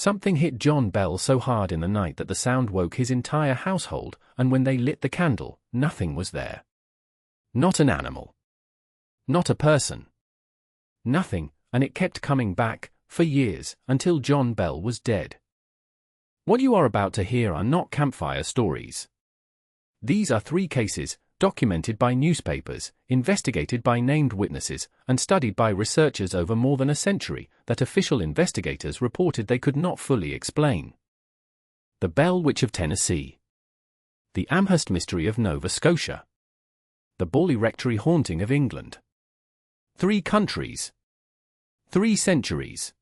Something hit John Bell so hard in the night that the sound woke his entire household, and when they lit the candle, nothing was there. Not an animal. Not a person. Nothing, and it kept coming back, for years, until John Bell was dead. What you are about to hear are not campfire stories. These are 3 cases, documented by newspapers, investigated by named witnesses, and studied by researchers over more than a century, that official investigators reported they could not fully explain. The Bell Witch of Tennessee. The Amherst Mystery of Nova Scotia. The Borley Rectory haunting of England. 3 countries. 3 centuries.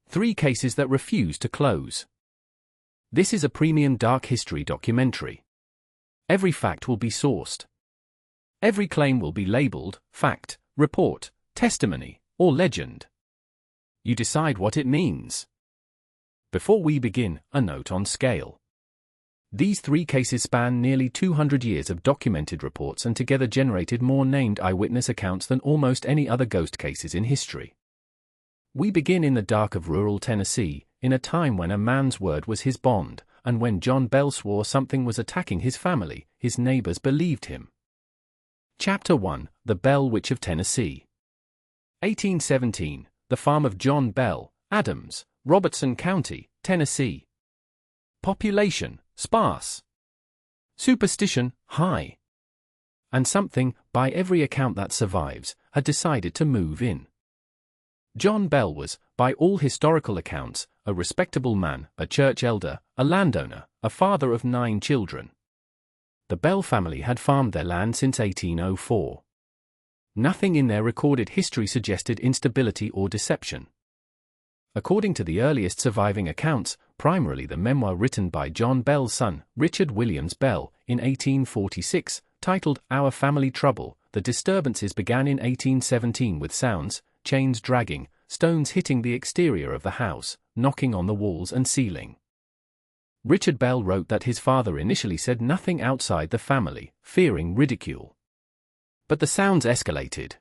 3 cases that refuse to close. This is a premium dark history documentary. Every fact will be sourced. Every claim will be labeled fact, report, testimony, or legend. You decide what it means. Before we begin, a note on scale. These 3 cases span nearly 200 years of documented reports and together generated more named eyewitness accounts than almost any other ghost cases in history. We begin in the dark of rural Tennessee, in a time when a man's word was his bond, and when John Bell swore something was attacking his family, his neighbors believed him. Chapter 1: The Bell Witch of Tennessee. 1817, the farm of John Bell, Adams, Robertson County, Tennessee. Population: sparse. Superstition: high. And something, by every account that survives, had decided to move in. John Bell was, by all historical accounts, a respectable man, a church elder, a landowner, a father of 9 children. The Bell family had farmed their land since 1804. Nothing in their recorded history suggested instability or deception. According to the earliest surviving accounts, primarily the memoir written by John Bell's son, Richard Williams Bell, in 1846, titled Our Family Trouble, the disturbances began in 1817 with sounds, chains dragging, stones hitting the exterior of the house, knocking on the walls and ceiling. Richard Bell wrote that his father initially said nothing outside the family, fearing ridicule. But the sounds escalated.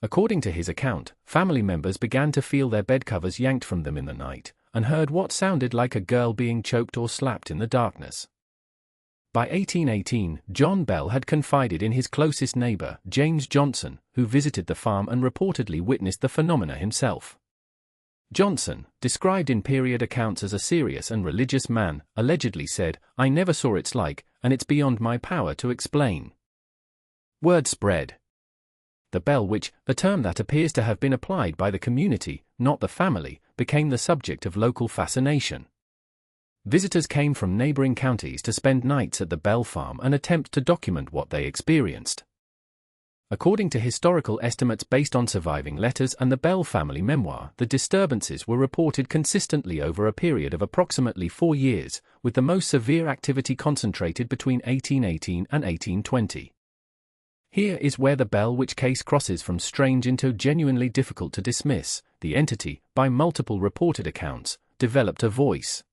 According to his account, family members began to feel their bed covers yanked from them in the night, and heard what sounded like a girl being choked or slapped in the darkness. By 1818, John Bell had confided in his closest neighbor, James Johnson, who visited the farm and reportedly witnessed the phenomena himself. Johnson, described in period accounts as a serious and religious man, allegedly said, "I never saw its like, and it's beyond my power to explain." Word spread. The Bell Witch, a term that appears to have been applied by the community, not the family, became the subject of local fascination. Visitors came from neighboring counties to spend nights at the Bell farm and attempt to document what they experienced. According to historical estimates based on surviving letters and the Bell family memoir, the disturbances were reported consistently over a period of approximately 4 years, with the most severe activity concentrated between 1818 and 1820. Here is where the Bell Witch case crosses from strange into genuinely difficult to dismiss. The entity, by multiple reported accounts, developed a voice.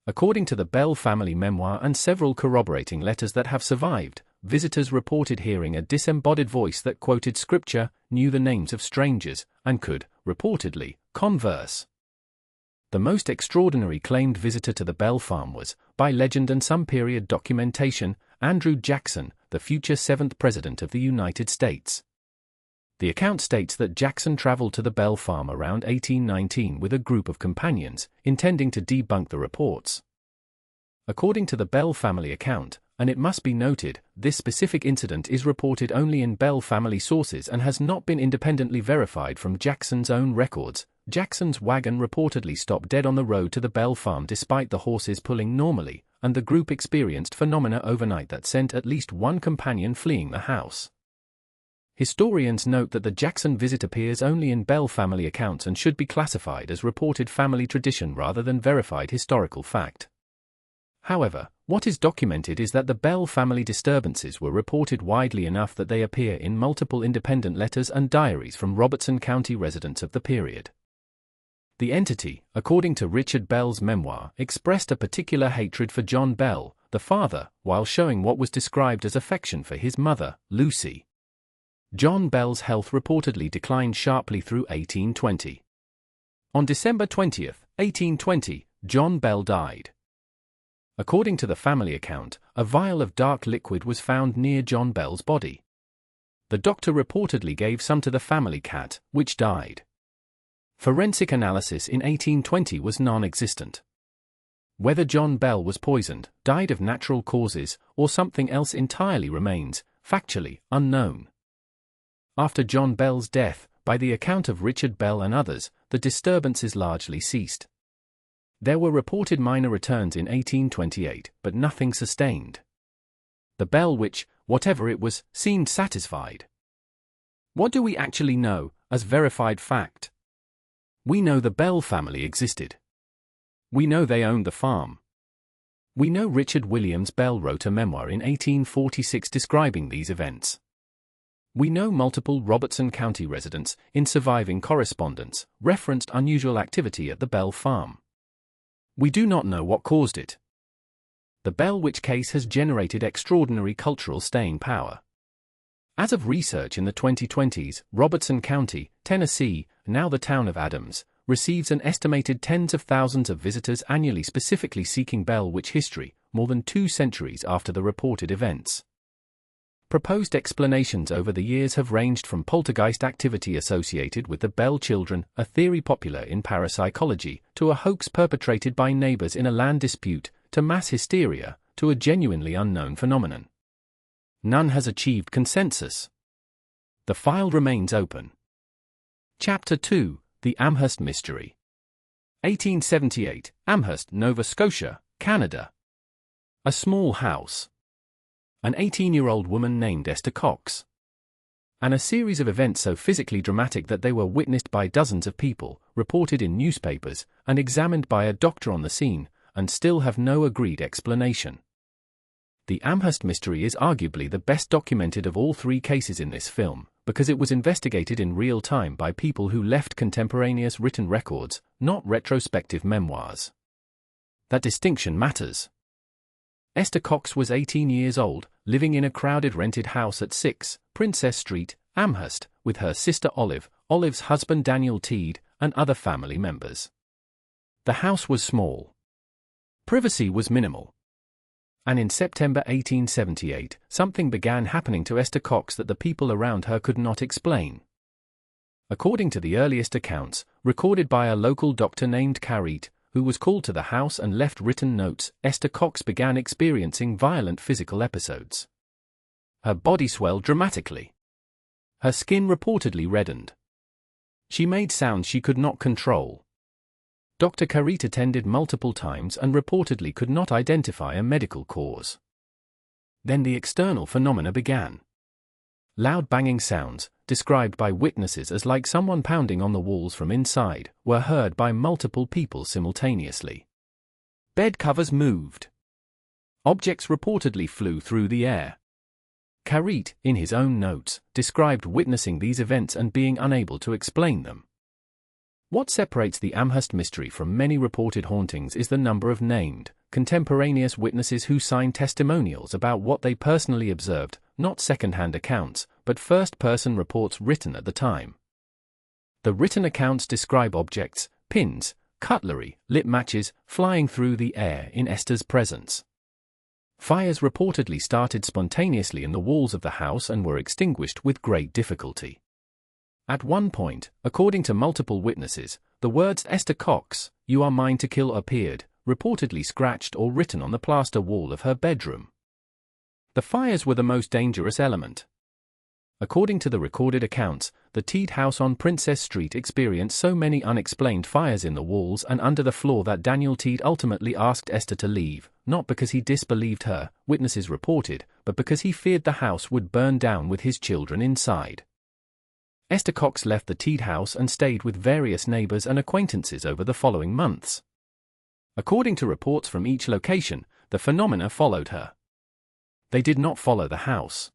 According to the Bell family memoir and several corroborating letters that have survived, visitors reported hearing a disembodied voice that quoted scripture, knew the names of strangers, and could, reportedly, converse. The most extraordinary claimed visitor to the Bell farm was, by legend and some period documentation, Andrew Jackson, the future 7th President of the United States. The account states that Jackson traveled to the Bell farm around 1819 with a group of companions, intending to debunk the reports. According to the Bell family account, and it must be noted, this specific incident is reported only in Bell family sources and has not been independently verified from Jackson's own records. Jackson's wagon reportedly stopped dead on the road to the Bell farm despite the horses pulling normally, and the group experienced phenomena overnight that sent at least one companion fleeing the house. Historians note that the Jackson visit appears only in Bell family accounts and should be classified as reported family tradition rather than verified historical fact. However, what is documented is that the Bell family disturbances were reported widely enough that they appear in multiple independent letters and diaries from Robertson County residents of the period. The entity, according to Richard Bell's memoir, expressed a particular hatred for John Bell, the father, while showing what was described as affection for his mother, Lucy. John Bell's health reportedly declined sharply through 1820. On December 20, 1820, John Bell died. According to the family account, a vial of dark liquid was found near John Bell's body. The doctor reportedly gave some to the family cat, which died. Forensic analysis in 1820 was non-existent. Whether John Bell was poisoned, died of natural causes, or something else entirely remains, factually, unknown. After John Bell's death, by the account of Richard Bell and others, the disturbances largely ceased. There were reported minor returns in 1828, but nothing sustained. The Bell witch, whatever it was, seemed satisfied. What do we actually know, as verified fact? We know the Bell family existed. We know they owned the farm. We know Richard Williams Bell wrote a memoir in 1846 describing these events. We know multiple Robertson County residents, in surviving correspondence, referenced unusual activity at the Bell farm. We do not know what caused it. The Bell witch case has generated extraordinary cultural staying power. As of research in the 2020s, Robertson County, Tennessee, now the town of Adams, receives an estimated tens of thousands of visitors annually specifically seeking Bell witch history, more than 2 centuries after the reported events. Proposed explanations over the years have ranged from poltergeist activity associated with the Bell children, a theory popular in parapsychology, to a hoax perpetrated by neighbors in a land dispute, to mass hysteria, to a genuinely unknown phenomenon. None has achieved consensus. The file remains open. Chapter 2, The Amherst Mystery. 1878, Amherst, Nova Scotia, Canada. A small house. An 18-year-old woman named Esther Cox. And a series of events so physically dramatic that they were witnessed by dozens of people, reported in newspapers, and examined by a doctor on the scene, and still have no agreed explanation. The Amherst Mystery is arguably the best documented of all 3 cases in this film, because it was investigated in real time by people who left contemporaneous written records, not retrospective memoirs. That distinction matters. Esther Cox was 18 years old, living in a crowded rented house at 6 Princess Street, Amherst, with her sister Olive, Olive's husband Daniel Teed, and other family members. The house was small. Privacy was minimal. And in September 1878, something began happening to Esther Cox that the people around her could not explain. According to the earliest accounts, recorded by a local doctor named Carrete, who was called to the house and left written notes, Esther Cox began experiencing violent physical episodes. Her body swelled dramatically. Her skin reportedly reddened. She made sounds she could not control. Dr. Carrete attended multiple times and reportedly could not identify a medical cause. Then the external phenomena began. Loud banging sounds, described by witnesses as like someone pounding on the walls from inside, were heard by multiple people simultaneously. Bed covers moved. Objects reportedly flew through the air. Carrete, in his own notes, described witnessing these events and being unable to explain them. What separates the Amherst Mystery from many reported hauntings is the number of named, contemporaneous witnesses who signed testimonials about what they personally observed, not second-hand accounts, but first-person reports written at the time. The written accounts describe objects, pins, cutlery, lit matches, flying through the air in Esther's presence. Fires reportedly started spontaneously in the walls of the house and were extinguished with great difficulty. At one point, according to multiple witnesses, the words "Esther Cox, you are mine to kill" appeared, reportedly scratched or written on the plaster wall of her bedroom. The fires were the most dangerous element. According to the recorded accounts, the Teed house on Princess Street experienced so many unexplained fires in the walls and under the floor that Daniel Teed ultimately asked Esther to leave, not because he disbelieved her, witnesses reported, but because he feared the house would burn down with his children inside. Esther Cox left the Teed house and stayed with various neighbors and acquaintances over the following months. According to reports from each location, the phenomena followed her. They did not follow the house.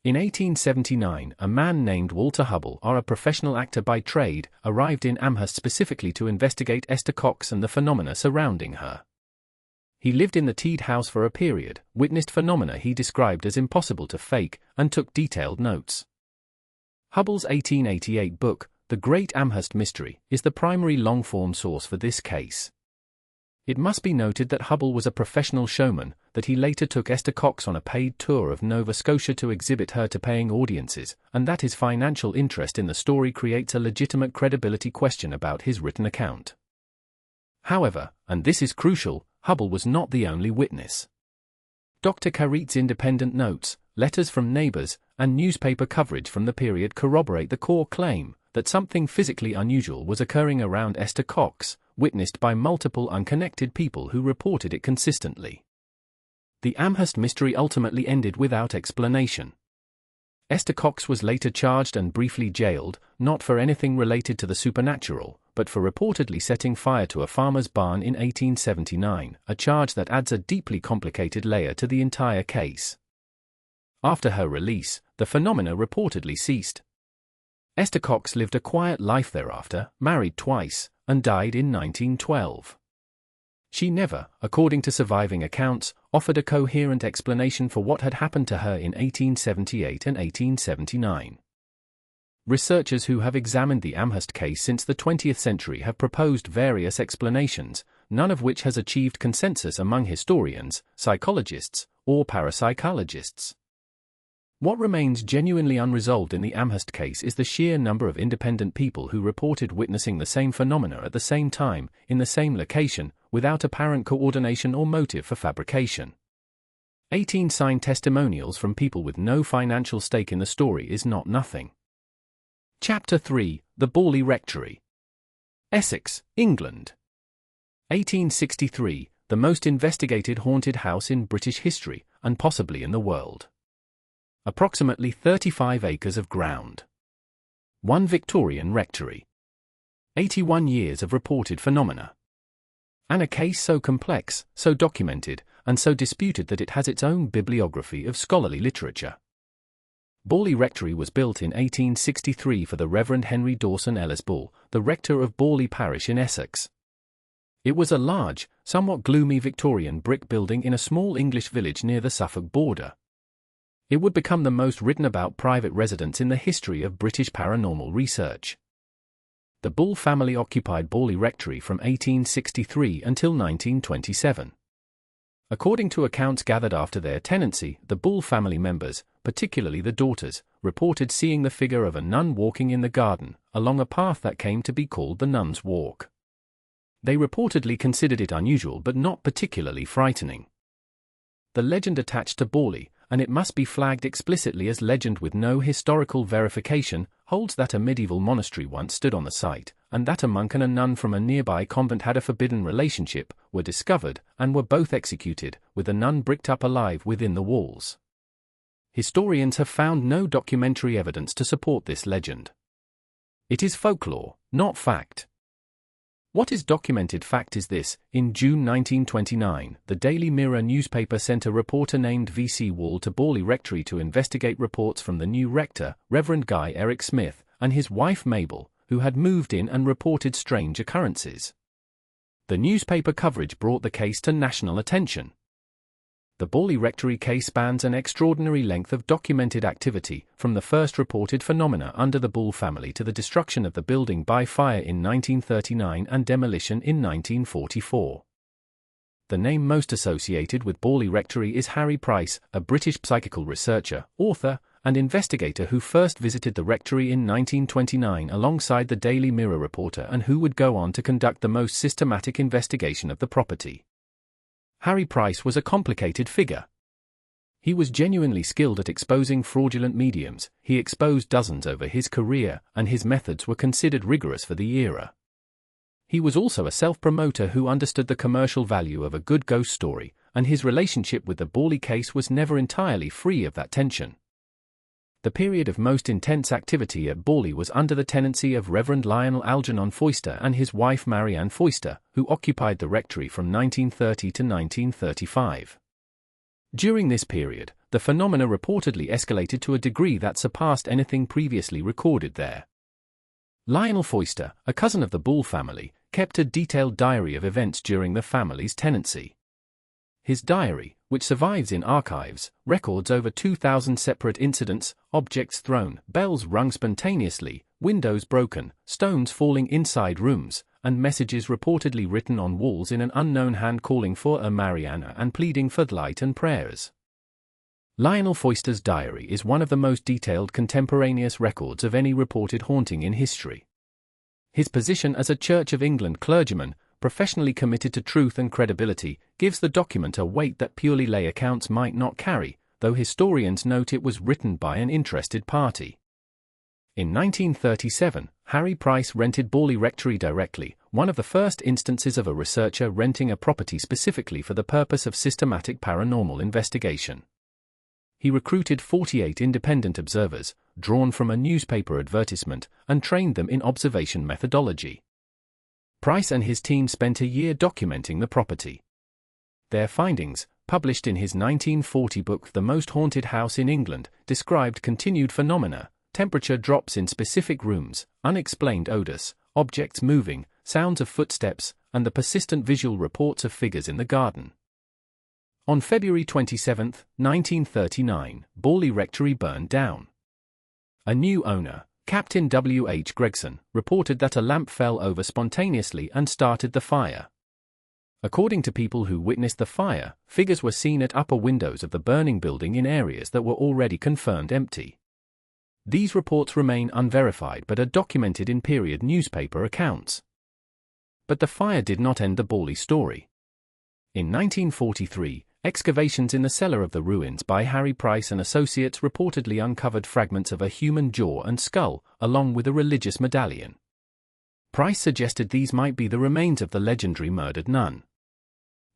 In 1879, a man named Walter Hubble, a professional actor by trade, arrived in Amherst specifically to investigate Esther Cox and the phenomena surrounding her. He lived in the Teed house for a period, witnessed phenomena he described as impossible to fake, and took detailed notes. Hubble's 1888 book, The Great Amherst Mystery is the primary long-form source for this case. It must be noted that Hubble was a professional showman, that he later took Esther Cox on a paid tour of Nova Scotia to exhibit her to paying audiences, and that his financial interest in the story creates a legitimate credibility question about his written account. However, and this is crucial, Hubble was not the only witness. Dr. Carrete's independent notes, letters from neighbors, and newspaper coverage from the period corroborate the core claim that something physically unusual was occurring around Esther Cox, witnessed by multiple unconnected people who reported it consistently. The Amherst mystery ultimately ended without explanation. Esther Cox was later charged and briefly jailed, not for anything related to the supernatural, but for reportedly setting fire to a farmer's barn in 1879, a charge that adds a deeply complicated layer to the entire case. After her release, the phenomena reportedly ceased. Esther Cox lived a quiet life thereafter, married twice, and died in 1912. She never, according to surviving accounts, offered a coherent explanation for what had happened to her in 1878 and 1879. Researchers who have examined the Amherst case since the 20th century have proposed various explanations, none of which has achieved consensus among historians, psychologists, or parapsychologists. What remains genuinely unresolved in the Amherst case is the sheer number of independent people who reported witnessing the same phenomena at the same time, in the same location, without apparent coordination or motive for fabrication. 18 signed testimonials from people with no financial stake in the story is not nothing. Chapter 3: The Borley Rectory. Essex, England. 1863, the most investigated haunted house in British history, and possibly in the world. Approximately 35 acres of ground. One Victorian rectory. 81 years of reported phenomena. And a case so complex, so documented, and so disputed that it has its own bibliography of scholarly literature. Borley Rectory was built in 1863 for the Reverend Henry Dawson Ellis Ball, the rector of Borley Parish in Essex. It was a large, somewhat gloomy Victorian brick building in a small English village near the Suffolk border. It would become the most written about private residence in the history of British paranormal research. The Bull family occupied Borley Rectory from 1863 until 1927. According to accounts gathered after their tenancy, the Bull family members, particularly the daughters, reported seeing the figure of a nun walking in the garden, along a path that came to be called the Nun's Walk. They reportedly considered it unusual but not particularly frightening. The legend attached to Borley, and it must be flagged explicitly as legend with no historical verification, holds that a medieval monastery once stood on the site, and that a monk and a nun from a nearby convent had a forbidden relationship, were discovered, and were both executed, with the nun bricked up alive within the walls. Historians have found no documentary evidence to support this legend. It is folklore, not fact. What is documented fact is this: in June 1929, the Daily Mirror newspaper sent a reporter named V.C. Wall to Borley Rectory to investigate reports from the new rector, Reverend Guy Eric Smith, and his wife Mabel, who had moved in and reported strange occurrences. The newspaper coverage brought the case to national attention. The Borley Rectory case spans an extraordinary length of documented activity, from the first reported phenomena under the Bull family to the destruction of the building by fire in 1939 and demolition in 1944. The name most associated with Borley Rectory is Harry Price, a British psychical researcher, author, and investigator who first visited the rectory in 1929 alongside the Daily Mirror reporter and who would go on to conduct the most systematic investigation of the property. Harry Price was a complicated figure. He was genuinely skilled at exposing fraudulent mediums, he exposed dozens over his career, and his methods were considered rigorous for the era. He was also a self-promoter who understood the commercial value of a good ghost story, and his relationship with the Borley case was never entirely free of that tension. The period of most intense activity at Borley was under the tenancy of Reverend Lionel Algernon Foyster and his wife Marianne Foyster, who occupied the rectory from 1930 to 1935. During this period, the phenomena reportedly escalated to a degree that surpassed anything previously recorded there. Lionel Foyster, a cousin of the Bull family, kept a detailed diary of events during the family's tenancy. his diary, which survives in archives, records over 2,000 separate incidents: objects thrown, bells rung spontaneously, windows broken, stones falling inside rooms, and messages reportedly written on walls in an unknown hand calling for a Mariana and pleading for light and prayers. Lionel Foyster's diary is one of the most detailed contemporaneous records of any reported haunting in history. His position as a Church of England clergyman, professionally committed to truth and credibility, gives the document a weight that purely lay accounts might not carry, though historians note it was written by an interested party. In 1937, Harry Price rented Borley Rectory directly, one of the first instances of a researcher renting a property specifically for the purpose of systematic paranormal investigation. He recruited 48 independent observers, drawn from a newspaper advertisement, and trained them in observation methodology. Price and his team spent a year documenting the property. Their findings, published in his 1940 book The Most Haunted House in England, described continued phenomena: temperature drops in specific rooms, unexplained odors, objects moving, sounds of footsteps, and the persistent visual reports of figures in the garden. On February 27, 1939, Borley Rectory burned down. A new owner, Captain W. H. Gregson, reported that a lamp fell over spontaneously and started the fire. According to people who witnessed the fire, figures were seen at upper windows of the burning building in areas that were already confirmed empty. These reports remain unverified but are documented in period newspaper accounts. But the fire did not end the Borley story. In 1943, excavations in the cellar of the ruins by Harry Price and Associates reportedly uncovered fragments of a human jaw and skull, along with a religious medallion. Price suggested these might be the remains of the legendary murdered nun.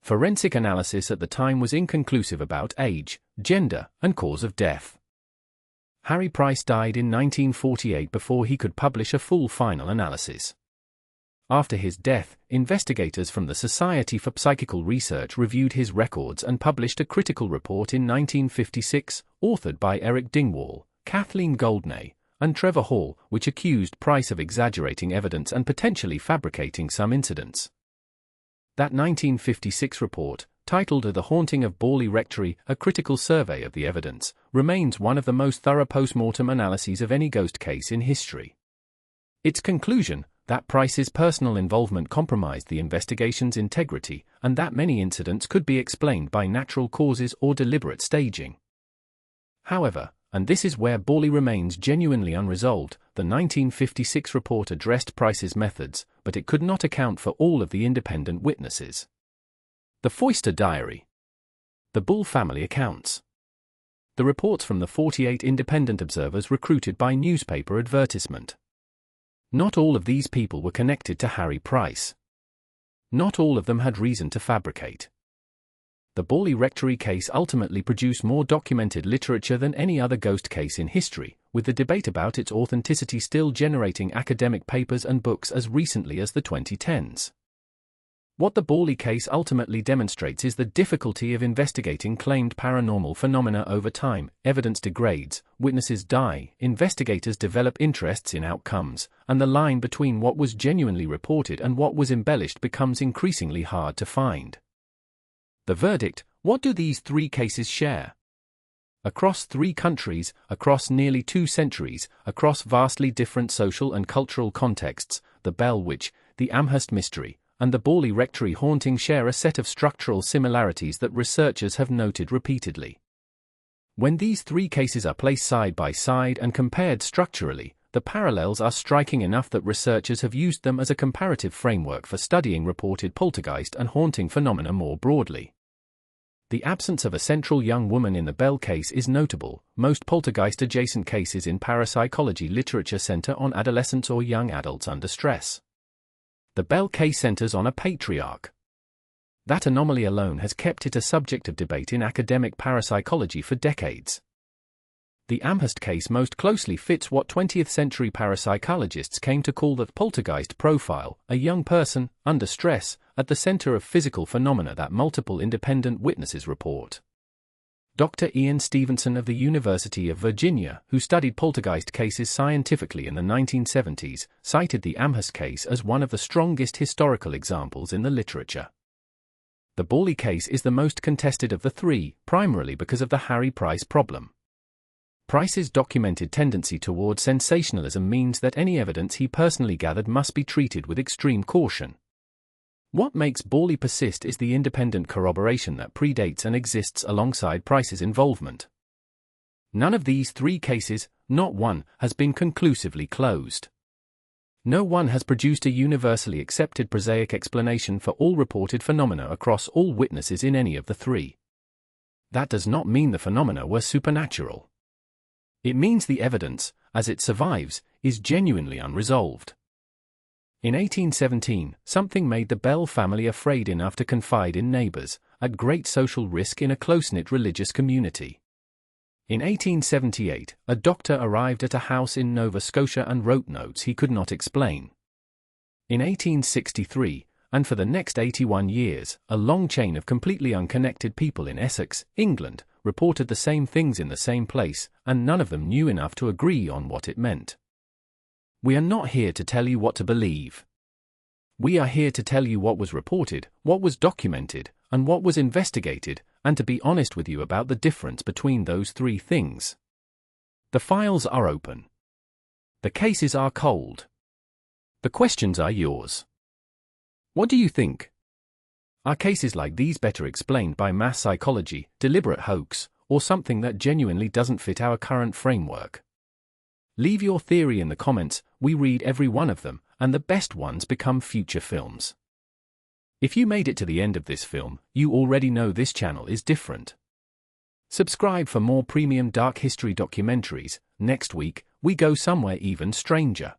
Forensic analysis at the time was inconclusive about age, gender, and cause of death. Harry Price died in 1948 before he could publish a full final analysis. After his death, investigators from the Society for Psychical Research reviewed his records and published a critical report in 1956, authored by Eric Dingwall, Kathleen Goldney, and Trevor Hall, which accused Price of exaggerating evidence and potentially fabricating some incidents. That 1956 report, titled The Haunting of Borley Rectory, a critical survey of the evidence, remains one of the most thorough post-mortem analyses of any ghost case in history. Its conclusion, that Price's personal involvement compromised the investigation's integrity, and that many incidents could be explained by natural causes or deliberate staging. However, and this is where Borley remains genuinely unresolved, the 1956 report addressed Price's methods, but it could not account for all of the independent witnesses. The Foyster Diary. The Bull family accounts. The reports from the 48 independent observers recruited by newspaper advertisement. Not all of these people were connected to Harry Price. Not all of them had reason to fabricate. The Borley Rectory case ultimately produced more documented literature than any other ghost case in history, with the debate about its authenticity still generating academic papers and books as recently as the 2010s. What the Borley case ultimately demonstrates is the difficulty of investigating claimed paranormal phenomena over time. Evidence degrades, witnesses die, investigators develop interests in outcomes, and the line between what was genuinely reported and what was embellished becomes increasingly hard to find. The verdict: what do these three cases share? Across 3 countries, across nearly 2 centuries, across vastly different social and cultural contexts, the Bell Witch, the Amherst Mystery, and the Borley Rectory haunting share a set of structural similarities that researchers have noted repeatedly. When these 3 cases are placed side by side and compared structurally, the parallels are striking enough that researchers have used them as a comparative framework for studying reported poltergeist and haunting phenomena more broadly. The absence of a central young woman in the Bell case is notable. Most poltergeist-adjacent cases in parapsychology literature center on adolescents or young adults under stress. The Bell case centers on a patriarch. That anomaly alone has kept it a subject of debate in academic parapsychology for decades. The Amherst case most closely fits what 20th-century parapsychologists came to call the poltergeist profile, a young person, under stress, at the center of physical phenomena that multiple independent witnesses report. Dr. Ian Stevenson of the University of Virginia, who studied poltergeist cases scientifically in the 1970s, cited the Amherst case as one of the strongest historical examples in the literature. The Borley case is the most contested of the three, primarily because of the Harry Price problem. Price's documented tendency toward sensationalism means that any evidence he personally gathered must be treated with extreme caution. What makes Borley persist is the independent corroboration that predates and exists alongside Price's involvement. None of these three cases, not one, has been conclusively closed. No one has produced a universally accepted prosaic explanation for all reported phenomena across all witnesses in any of the three. That does not mean the phenomena were supernatural. It means the evidence, as it survives, is genuinely unresolved. In 1817, something made the Bell family afraid enough to confide in neighbors, at great social risk in a close-knit religious community. In 1878, a doctor arrived at a house in Nova Scotia and wrote notes he could not explain. In 1863, and for the next 81 years, a long chain of completely unconnected people in Essex, England, reported the same things in the same place, and none of them knew enough to agree on what it meant. We are not here to tell you what to believe. We are here to tell you what was reported, what was documented, and what was investigated, and to be honest with you about the difference between those three things. The files are open. The cases are cold. The questions are yours. What do you think? Are cases like these better explained by mass psychology, deliberate hoax, or something that genuinely doesn't fit our current framework? Leave your theory in the comments. We read every one of them, and the best ones become future films. If you made it to the end of this film, you already know this channel is different. Subscribe for more premium dark history documentaries. Next week, we go somewhere even stranger.